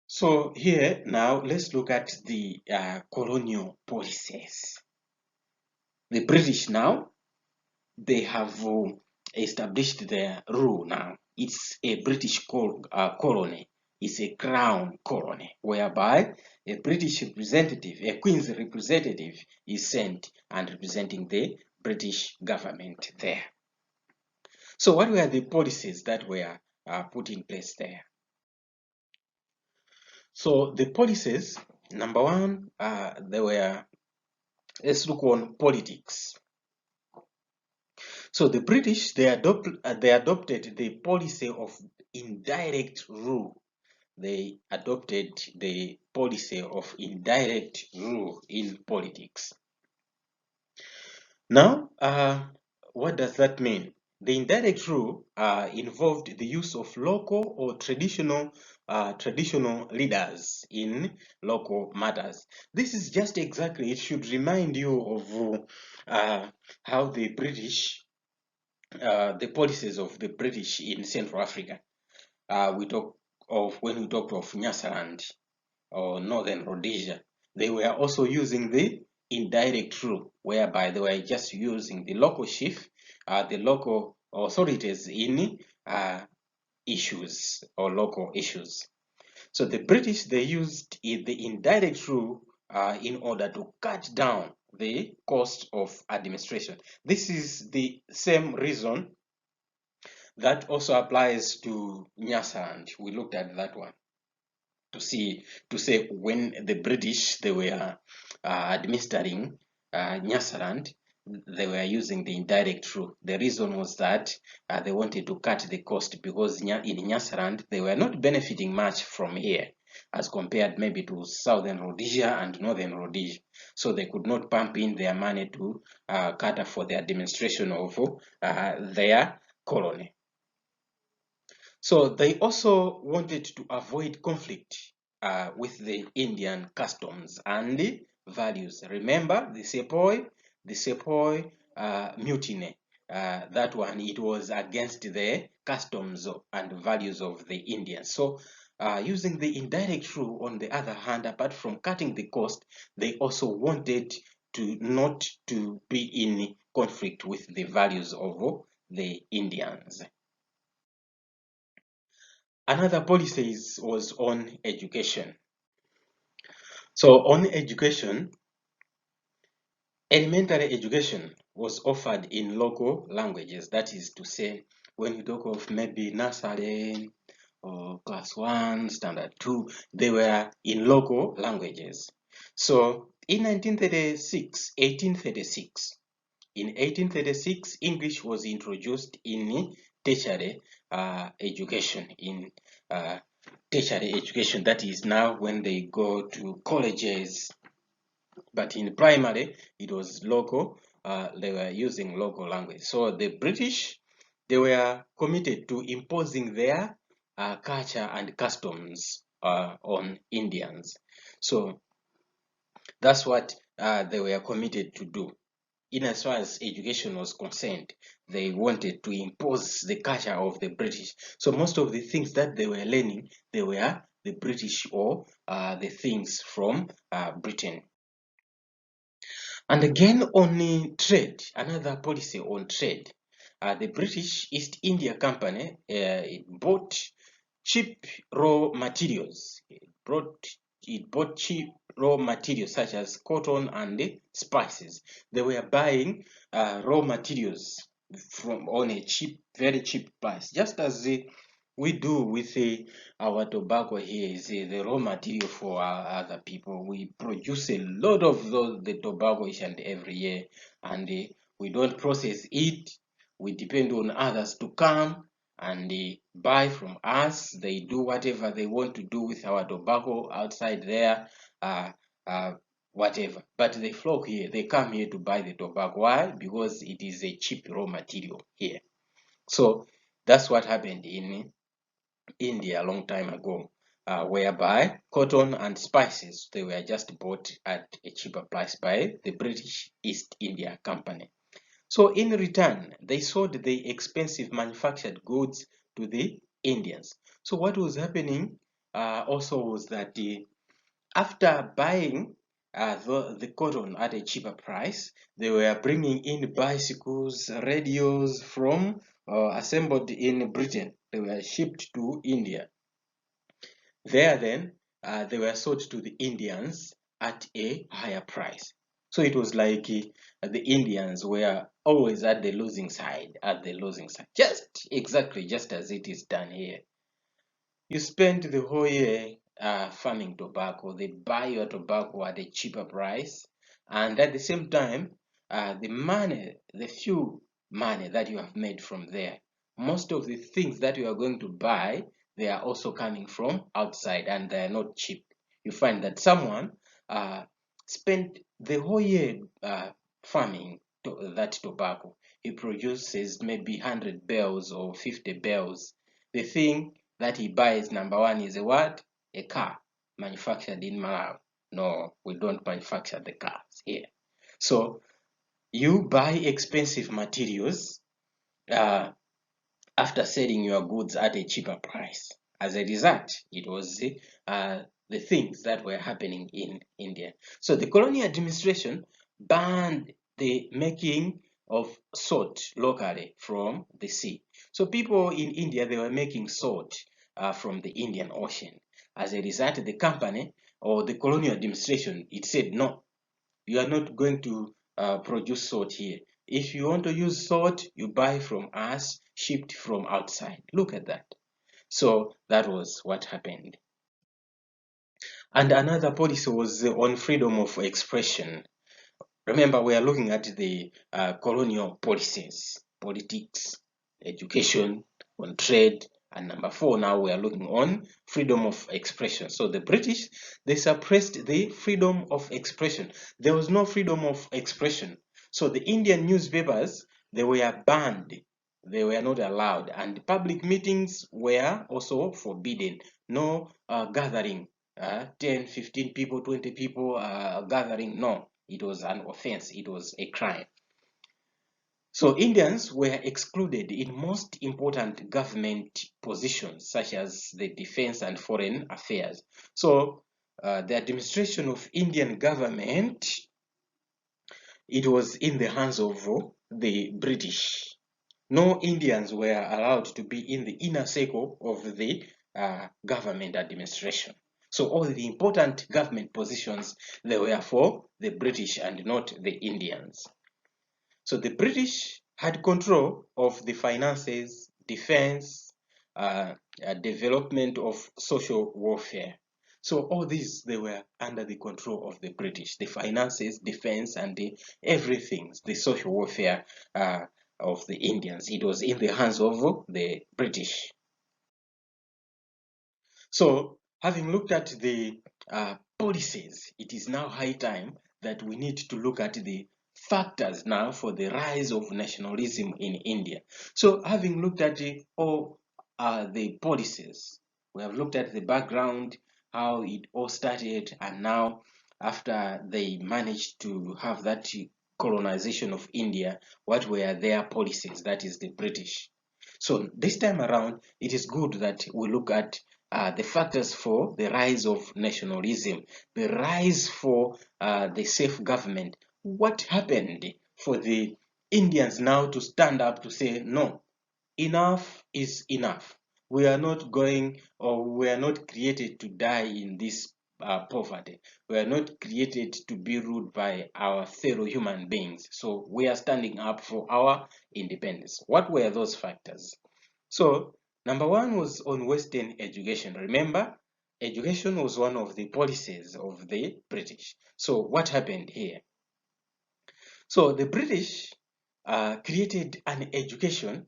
So here now let's look at the colonial policies. The British now, they have established their rule now. It's a British colony. It's a crown colony whereby a British representative, a Queen's representative, is sent and representing the British government there. So what were the policies that were put in place there? So the policies, number one, let's look on politics. So the British, they adopted the policy of indirect rule. They adopted the policy of indirect rule in politics. Now, what does that mean? The indirect rule involved the use of local or traditional leaders in local matters. This is just exactly, it should remind you of how the British, the policies of the British in Central Africa. When we talked of Nyasaland or Northern Rhodesia, they were also using the indirect rule, whereby they were just using the local chief, the local authorities in issues or local issues. So the British, they used the indirect rule in order to cut down the cost of administration. This is the same reason that also applies to Nyasaland. We looked at that one to say when the British, they were administering Nyasaland, they were using the indirect rule. The reason was that they wanted to cut the cost, because in Nyasaland they were not benefiting much from here as compared maybe to Southern Rhodesia and Northern Rhodesia. So they could not pump in their money to cater for the administration of their colony. So they also wanted to avoid conflict with the Indian customs and values. Remember the Sepoy mutiny. That one, it was against the customs and values of the Indians. So using the indirect rule, on the other hand, apart from cutting the cost, they also wanted to not to be in conflict with the values of the Indians. Another policy was on education. So on education, elementary education was offered in local languages. That is to say, when you talk of maybe nursery or class 1, standard 2, they were in local languages. So in 1836, English was introduced in tertiary education. Tertiary education, that is now when they go to colleges. But in primary, it was local. They were using local language. So the British, they were committed to imposing their culture and customs on Indians. So that's what they were committed to do. In as far as education was concerned, they wanted to impose the culture of the British. So most of the things that they were learning, they were the British or the things from Britain. And again on trade, another policy on trade. The British East India Company bought cheap raw materials. It bought cheap raw materials such as cotton and spices. They were buying raw materials from on a cheap, very cheap price, just as we do with our tobacco here. Is the raw material for other people. We produce a lot of the tobacco each and every year, and we don't process it. We depend on others to come and they buy from us. They do whatever they want to do with our tobacco outside there, whatever. But they flock here. They come here to buy the tobacco. Why? Because it is a cheap raw material here. So that's what happened in India a long time ago, whereby cotton and spices, they were just bought at a cheaper price by the British East India Company. So in return, they sold the expensive manufactured goods to the Indians. So what was happening also was that after buying the cotton at a cheaper price, they were bringing in bicycles, radios from assembled in Britain. They were shipped to India. There then, they were sold to the Indians at a higher price. So it was like the Indians were always at the losing side, just exactly just as it is done here. You spend the whole year farming tobacco. They buy your tobacco at a cheaper price, and at the same time, the money, the few money that you have made from there, most of the things that you are going to buy, they are also coming from outside, and they are not cheap. You find that someone spent the whole year farming that tobacco. He produces maybe 100 bales or 50 bales. The thing that he buys, number one, is a what? A car manufactured in Malawi. No, we don't manufacture the cars here. So you buy expensive materials after selling your goods at a cheaper price. As a result, it was the things that were happening in India. So the colonial administration banned the making of salt locally from the sea. So people in India, they were making salt from the Indian Ocean. As a result, the company or the colonial administration, it said, no, you are not going to produce salt here. If you want to use salt, you buy from us, shipped from outside. Look at that. So that was what happened. And another policy was on freedom of expression. Remember, we are looking at the colonial policies, politics, education, on trade, and number 4, now we are looking on freedom of expression. So the British, they suppressed the freedom of expression. There was no freedom of expression. So the Indian newspapers, they were banned. They were not allowed. And public meetings were also forbidden. No gathering, 10, 15 people, 20 people gathering. No, it was an offense. It was a crime. So Indians were excluded in most important government positions, such as the defense and foreign affairs. So the administration of Indian government, it was in the hands of the British. No Indians were allowed to be in the inner circle of the government administration. So all the important government positions, they were for the British and not the Indians. So the British had control of the finances, defense, development of social warfare. So all these, they were under the control of the British, the finances, defense, and everything, the social warfare of the Indians. It was in the hands of the British. So having looked at the policies, it is now high time that we need to look at the factors now for the rise of nationalism in India. So having looked at all the policies, we have looked at the background, how it all started, and now after they managed to have that colonization of India, what were their policies, that is the British. So this time around, it is good that we look at the factors for the rise of nationalism, the rise for the self-government. What happened for the Indians now to stand up to say, no, enough is enough. We are not going, or we are not created to die in this poverty. We are not created to be ruled by our fellow human beings. So we are standing up for our independence. What were those factors? So number 1 was on Western education. Remember, education was one of the policies of the British. So what happened here? So the British created an education,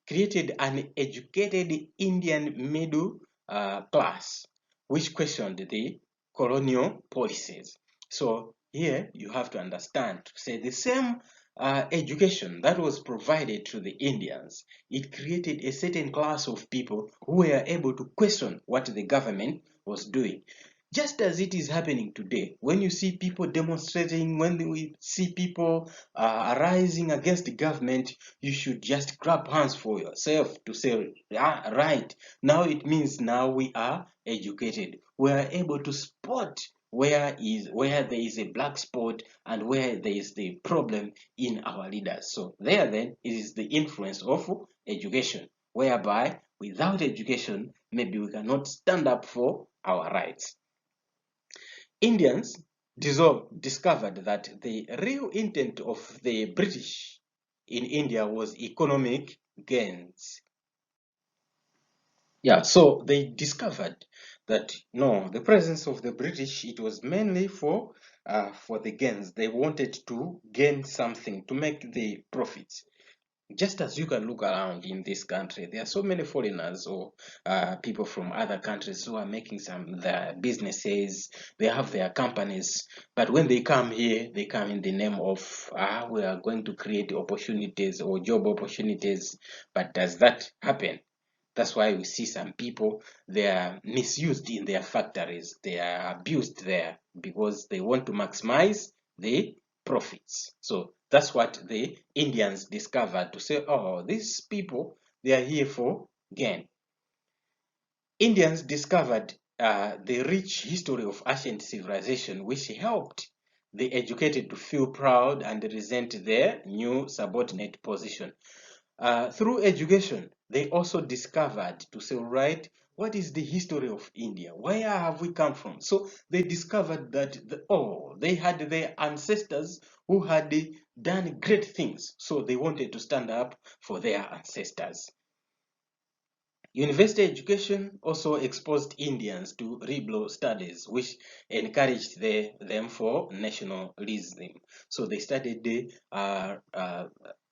created an educated Indian middle class, which questioned the colonial policies. So here you have to understand, to say the same education that was provided to the Indians, it created a certain class of people who were able to question what the government was doing. Just as it is happening today, when you see people demonstrating, when we see people arising against the government, you should just clap hands for yourself to say, ah, right, now it means now we are educated. We are able to spot where there is a black spot and where there is the problem in our leaders. So there then it is the influence of education, whereby without education, maybe we cannot stand up for our rights. Indians discovered that the real intent of the British in India was economic gains. Yeah, so they discovered that no, the presence of the British, it was mainly for the gains. They wanted to gain something to make the profits. Just as you can look around in this country, there are so many foreigners or people from other countries who are making their businesses, they have their companies, but when they come here, they come in the name of we are going to create opportunities or job opportunities. But does that happen? That's why we see some people, they are misused in their factories, they are abused there because they want to maximize the profits. So that's what the Indians discovered to say, oh, these people, they are here for gain. Indians discovered the rich history of ancient civilization, which helped the educated to feel proud and resent their new subordinate position. Through education, they also discovered to say, right, what is the history of India? Where have we come from? So they discovered that, they had their ancestors who had done great things. So they wanted to stand up for their ancestors. University education also exposed Indians to liberal studies, which encouraged them for nationalism. So they studied the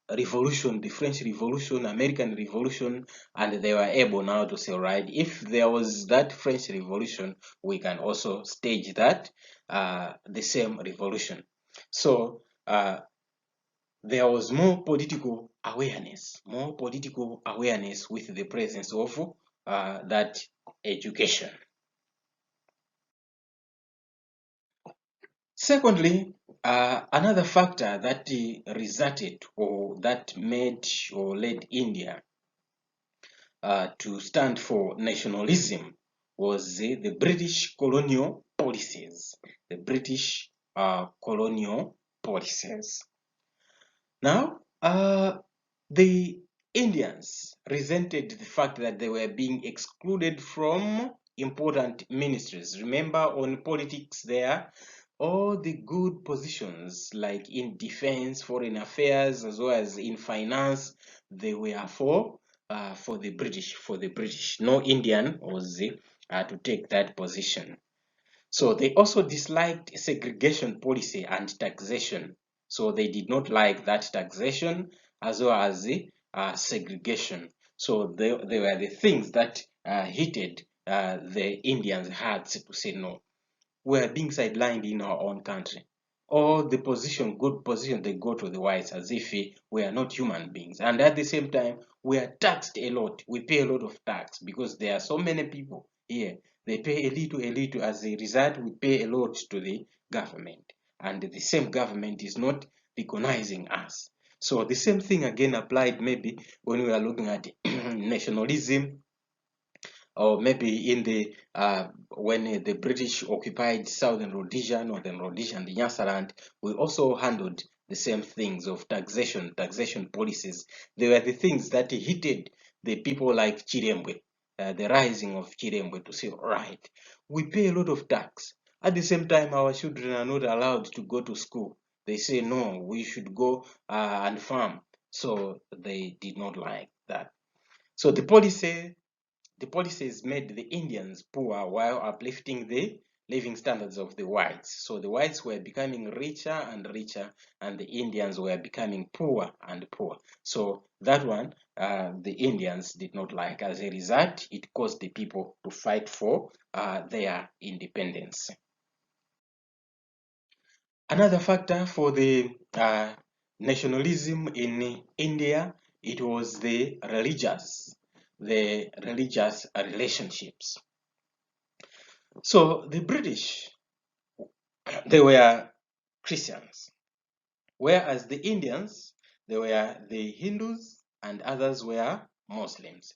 revolution, the French Revolution, American Revolution, and they were able now to say, right, if there was that French Revolution, we can also stage that, the same revolution. So there was more political awareness with the presence of that education. Secondly, another factor that resulted or that made or led India to stand for nationalism was the British colonial policies. The British colonial policies. Now, the Indians resented the fact that they were being excluded from important ministries. Remember, on politics there, all the good positions like in defense, foreign affairs, as well as in finance, they were for the British. For the British, no Indian was to take that position. So they also disliked segregation policy and taxation. So they did not like that taxation as well as the segregation. So they were the things that heated the Indians' hearts to say no. We are being sidelined in our own country. All the good position, they go to the whites as if we are not human beings. And at the same time, we are taxed a lot. We pay a lot of tax because there are so many people here. They pay a little. As a result, we pay a lot to the government. And the same government is not recognizing us. So the same thing again applied maybe when we are looking at nationalism, or maybe in the when the British occupied Southern Rhodesia, Northern Rhodesia, and the Nyasaland, we also handled the same things of taxation policies. They were the things that heated the people like Chirembwe, the rising of Chirembwe, to say, right, we pay a lot of tax. At the same time, our children are not allowed to go to school. They say, no, we should go and farm. So they did not like that. So the policies made the Indians poor while uplifting the living standards of the whites. So the whites were becoming richer and richer, and the Indians were becoming poor and poor. So that one, the Indians did not like. As a result, it caused the people to fight for their independence. Another factor for the nationalism in India, it was the religious relationships. So the British, they were Christians, whereas the Indians, they were the Hindus and others were Muslims.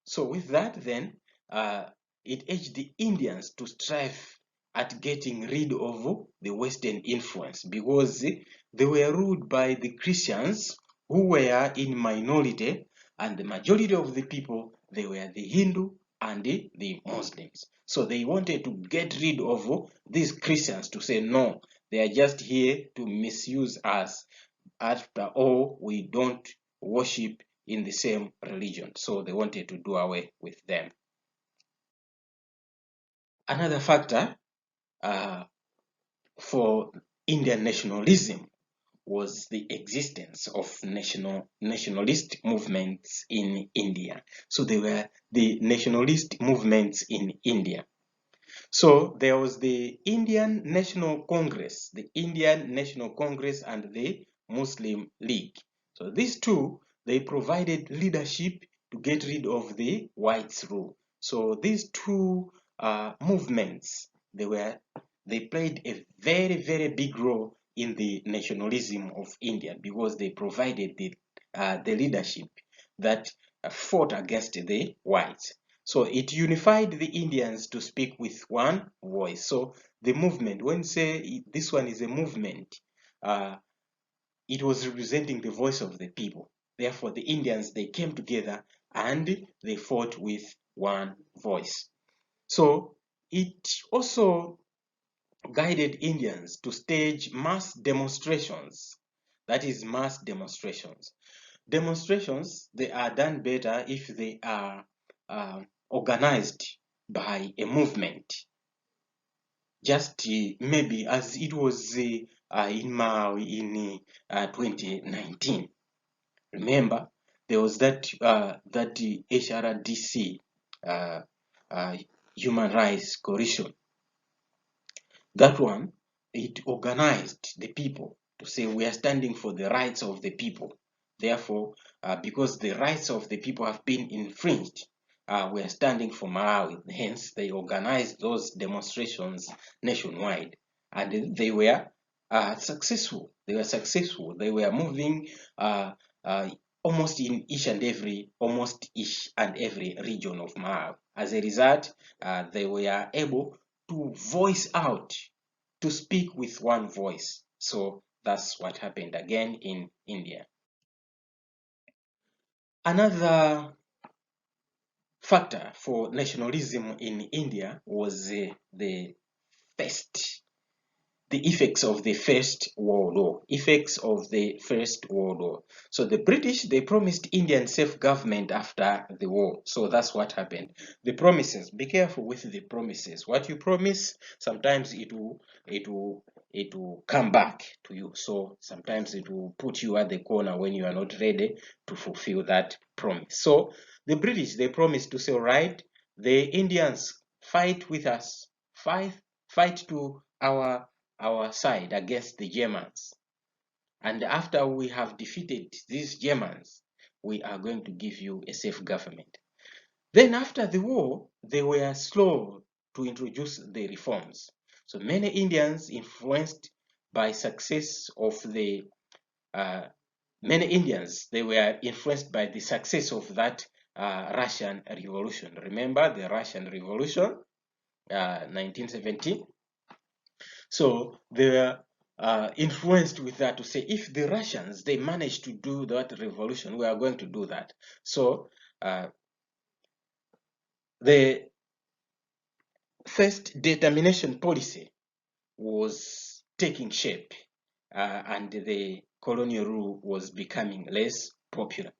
So with that then, it urged the Indians to strive at getting rid of the Western influence because they were ruled by the Christians who were in minority, and the majority of the people, they were the Hindu and the Muslims. So they wanted to get rid of these Christians to say, no, they are just here to misuse us. After all, we don't worship in the same religion. So they wanted to do away with them. Another factor for Indian nationalism was the existence of nationalist movements in India. So they were the nationalist movements in India. So there was the Indian National Congress, and the Muslim League. So these two, they provided leadership to get rid of the whites' rule. So these two movements, they played a very, very big role in the nationalism of India because they provided the leadership that fought against the whites. So it unified the Indians to speak with one voice. So the movement, when say this one is a movement, it was representing the voice of the people. Therefore, the Indians, they came together and they fought with one voice. So it also guided Indians to stage mass demonstrations. That is mass demonstrations. Demonstrations, they are done better if they are organized by a movement. Just maybe as it was in Malawi in 2019. Remember, there was that HRDC, Human Rights Coalition. That one, it organized the people to say we are standing for the rights of the people. Therefore, because the rights of the people have been infringed, we are standing for Malawi. Hence, they organized those demonstrations nationwide, and they were successful. They were successful. They were moving almost each and every region of Malawi. As a result, they were able to voice out, to speak with one voice. So that's what happened again in India. Another factor for nationalism in India was the first the effects of the First World War. Effects of the First World War. So the British, they promised Indian self-government after the war. So that's what happened. The promises, be careful with the promises. What you promise, sometimes it will come back to you. So sometimes it will put you at the corner when you are not ready to fulfill that promise. So the British, they promised to say, all right, the Indians, fight with us, fight to our side against the Germans. And after we have defeated these Germans, we are going to give you a safe government. Then after the war, they were slow to introduce the reforms. So many Indians influenced by success of the many Indians, they were influenced by the success of that Russian Revolution. Remember the Russian Revolution, 1917? So they were influenced with that to say, if the Russians, they managed to do that revolution, we are going to do that. So the first determination policy was taking shape, and the colonial rule was becoming less popular.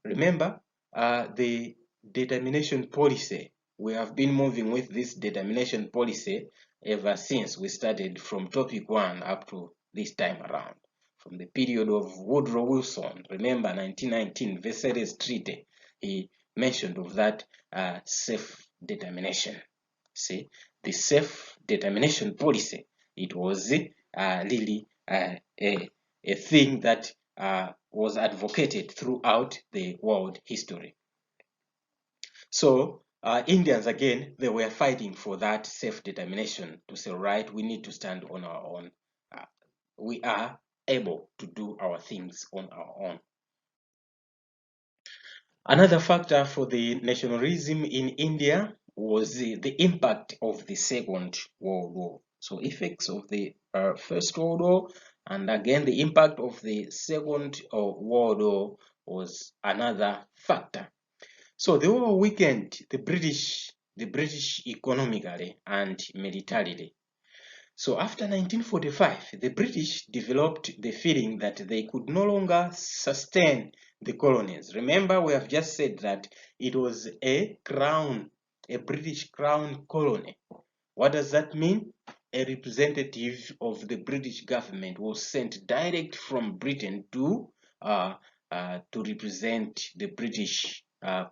Remember, the determination policy, we have been moving with this determination policy ever since we started from topic 1 up to this time around. From the period of Woodrow Wilson, remember 1919 Versailles Treaty, he mentioned of that self-determination. See, the self-determination policy, it was really a thing that was advocated throughout the world history. So Indians, again, they were fighting for that self-determination to say, right, we need to stand on our own. We are able to do our things on our own. Another factor for the nationalism in India was the impact of the Second World War. So effects of the First World War, and again the impact of the Second World War was another factor. So the war weakened the British economically and militarily. So after 1945, the British developed the feeling that they could no longer sustain the colonies. Remember, we have just said that it was a British crown colony. What does that mean? A representative of the British government was sent direct from Britain to represent the British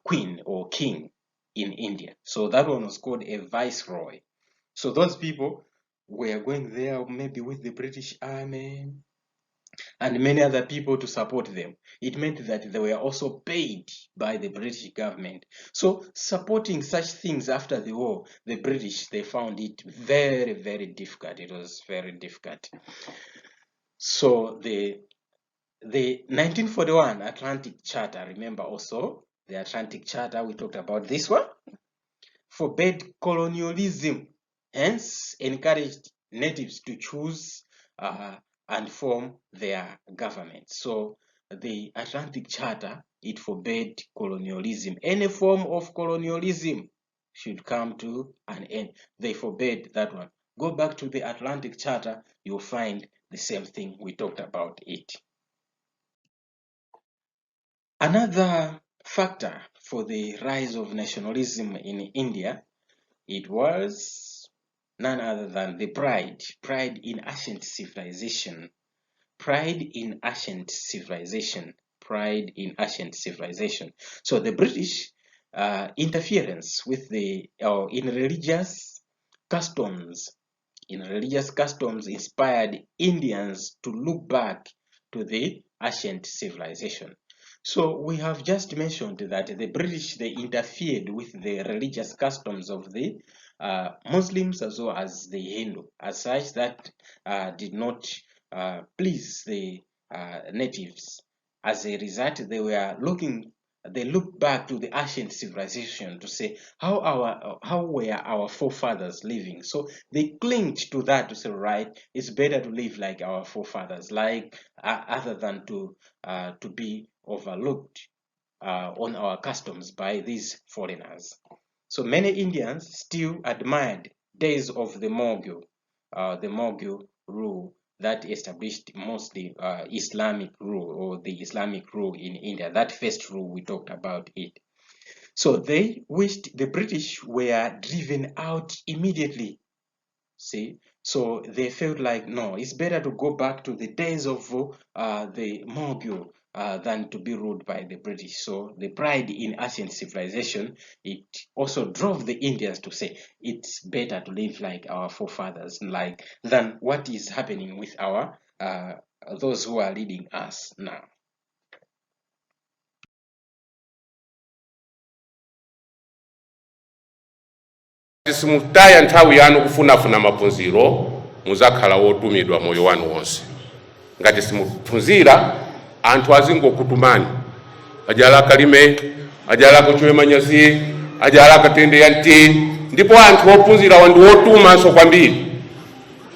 queen or king in India. So that one was called a viceroy. So those people were going there maybe with the British Army and many other people to support them. It meant that they were also paid by the British government. So supporting such things after the war, the British, they found it very, very difficult. It was very difficult. So the 1941 Atlantic Charter, remember also the Atlantic Charter, we talked about this one, forbade colonialism, hence encouraged natives to choose and form their government. So the Atlantic Charter, it forbade colonialism. Any form of colonialism should come to an end. They forbade that one. Go back to the Atlantic Charter, you'll find the same thing. We talked about it. Another factor for the rise of nationalism in India, it was none other than the pride in ancient civilization. Pride in ancient civilization. So the British interference with in religious customs inspired Indians to look back to the ancient civilization. So we have just mentioned that the British, they interfered with the religious customs of the Muslims as well as the Hindu, as such that did not please the natives. As a result, they looked back to the ancient civilization to say how were our forefathers living. So they clinged to that to say, right, it's better to live like our forefathers, like other than to be overlooked on our customs by these foreigners. So many Indians still admired days of the Mughal rule that established mostly Islamic rule, or the Islamic rule in India. That first rule, we talked about it. So they wished the British were driven out immediately. See, so they felt like, no, it's better to go back to the days of the Mughal than to be ruled by the British. So the pride in ancient civilization, it also drove the Indians to say it's better to live like our forefathers, than what is happening with our those who are leading us now. Simutaya nthawi yanu kufunafuna maphunziro muzakhala wotumidwa moyo wanu wonse. Ngati simuphunzira anthu azingokutumani, ajala kalime, ajala kuchwe manyazi, ajala katende yanti, ndipo anthu ophunzira wandu wotuma so kwambiri.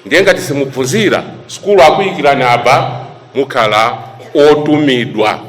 Ndiye ngati simuphunzira, skulu akuyikirani apa mukhala otumidwa.